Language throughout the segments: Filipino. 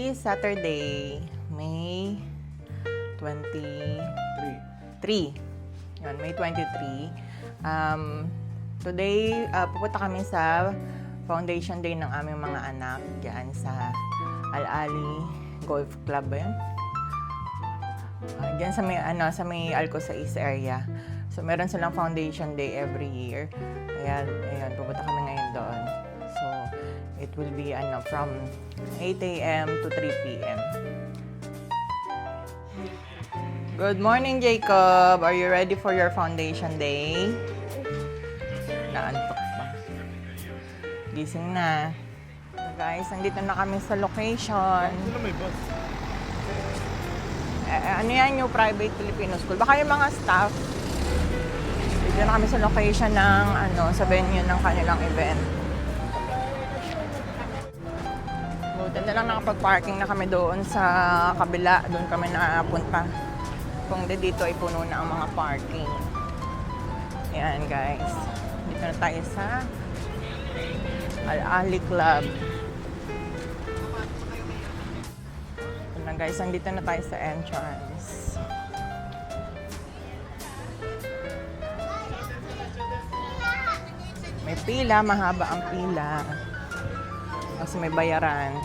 Today is Saturday, May 23. Yun, May 23. Today, pupunta kami sa Foundation Day ng aming mga anak diyan sa Al-Ali Golf Club ba yun? Diyan sa may Alcosa East area. So, meron silang Foundation Day every year. Kaya, ayun, pupunta kami ngayon doon. So, it will be from 8 a.m. to 3 p.m. Good morning, Jacob. Are you ready for your Foundation Day? Naantok ba? Gising na. So guys, nandito na kami sa location. Ano yan yung private Filipino school? Baka yung mga staff. Dito na kami sa location ng sa venue ng kanilang event. Buti na lang nakapag-parking na kami doon sa kabila. Doon kami napunta. Kung dito ay puno na ang mga parking. Ayan guys. Dito na tayo sa Al-Ali Club. Ito na guys, nandito na tayo sa entrance. May pila, mahaba ang pila. Kasi may bayaran.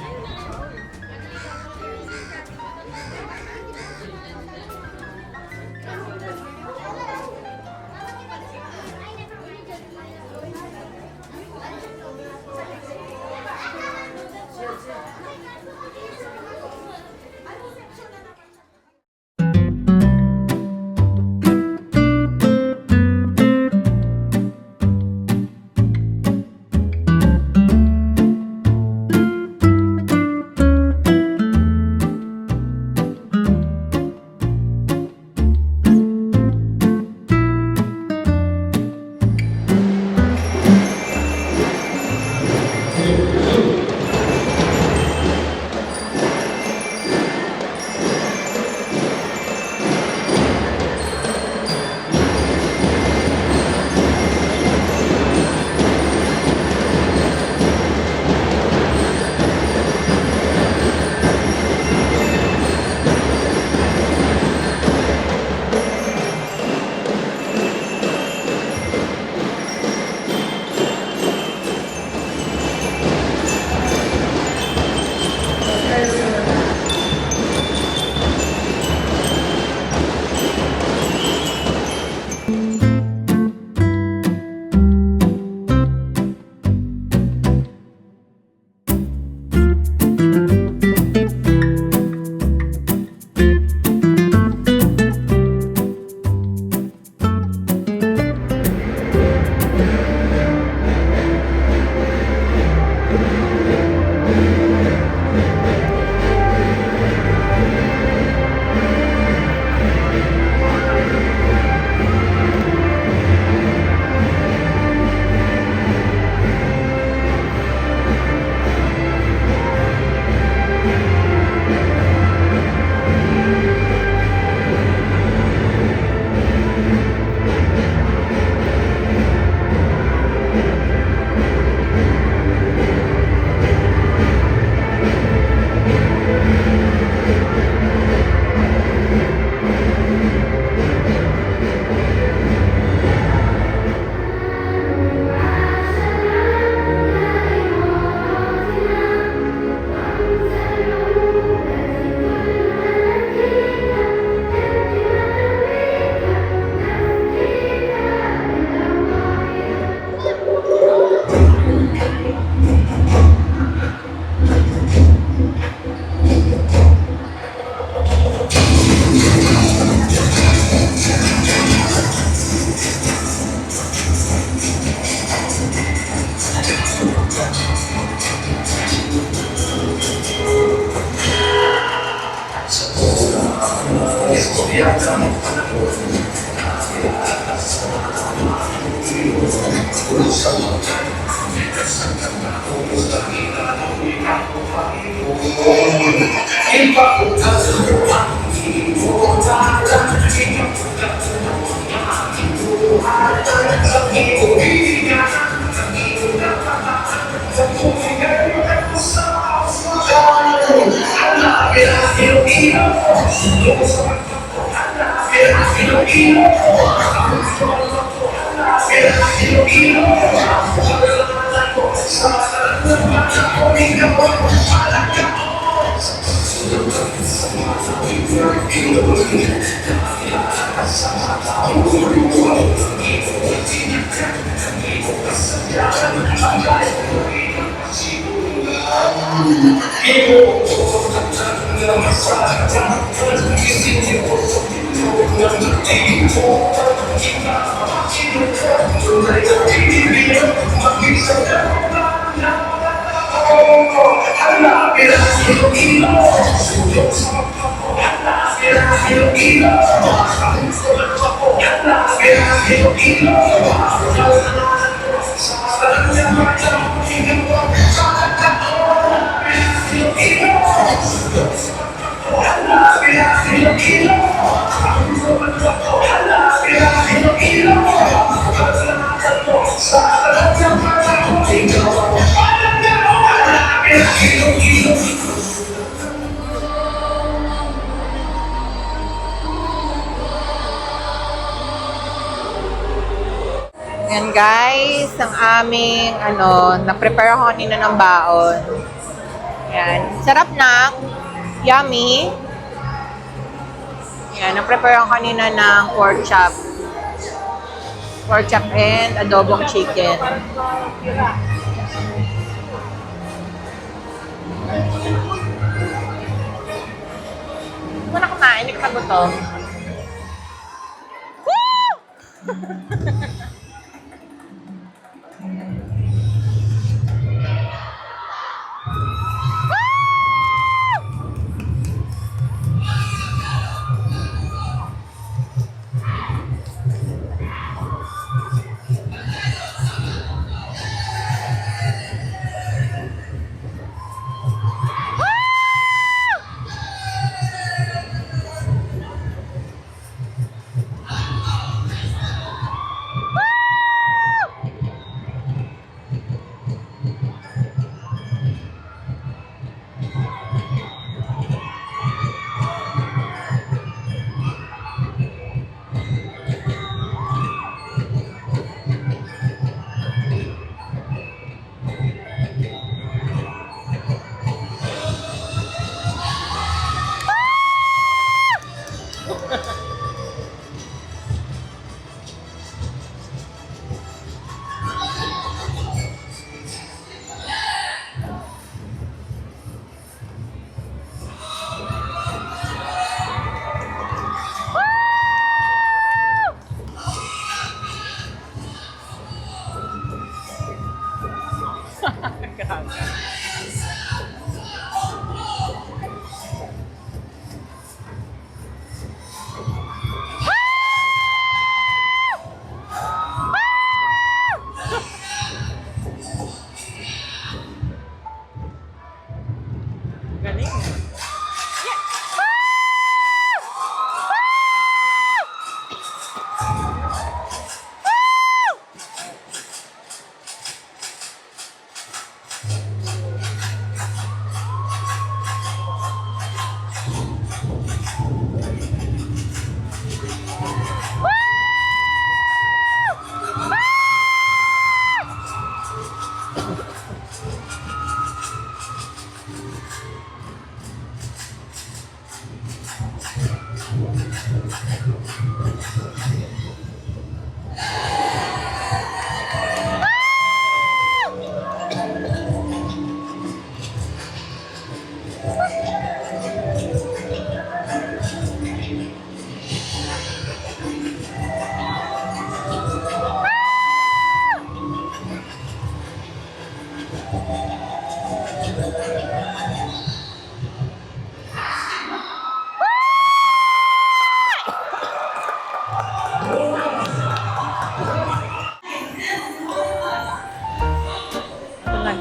Yan guys, ang aming na-prepare ako kanina ng baon. Yan, sarap na. Yummy. Yan, na-prepare ako kanina ng pork chop. Pork chop and adobong chicken. Hindi ko na kumain, hindi ko na gutom.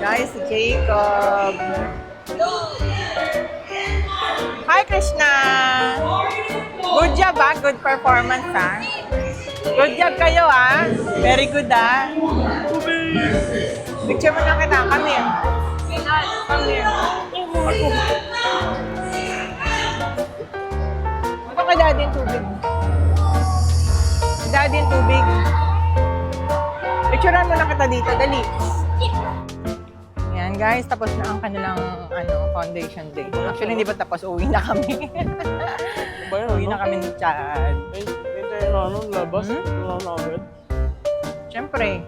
Guys, si Jacob. Hi, Krishna. Good job, ah. Good performance, ah. Good job kayo, ah. Very good, ah. Picture mo na kita. Come here. Come here. kita dito, dali. Yan guys, tapos na ang kanilang foundation day. Actually, hindi pa tapos. Uwi na kami. Uwi na kami ni Chad. Labas? Wala na agad? Siyempre,